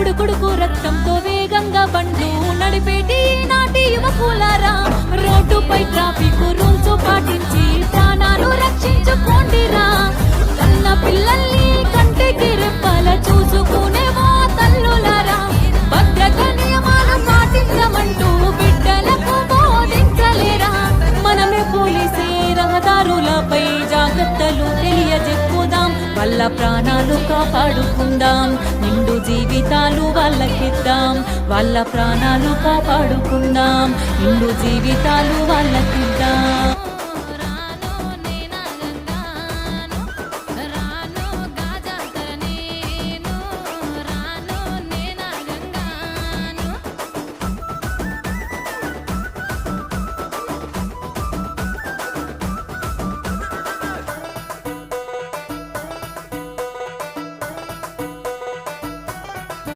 ఉడుకుడుకు రక్తంతో వేగంగా బండ్లు నడిపేటి నాటి యువకులారా, రోడ్డుపై ట్రాఫిక్ రూల్స్ పాటించి ప్రాణాలు రక్షించుకోండిరా. కన్న పిల్లల్ని కంటికి రెప్పల చూసుకునే మా తల్లులారా, భద్రత నియమాలు పాటించమంటూ బిడ్డలకు బోధించలేరా. మనమే పోలీసే రహదారులపై జాగ్రత్తలు తెలియజెప్పుదాం, వాళ్ళ ప్రాణాలు కాపాడుకుందాం, నిండు జీవితాలు వాళ్ళకిద్దాం. వాళ్ళ ప్రాణాలు కాపాడుకుందాం, నిండు జీవితాలు వాళ్ళకిద్దాం.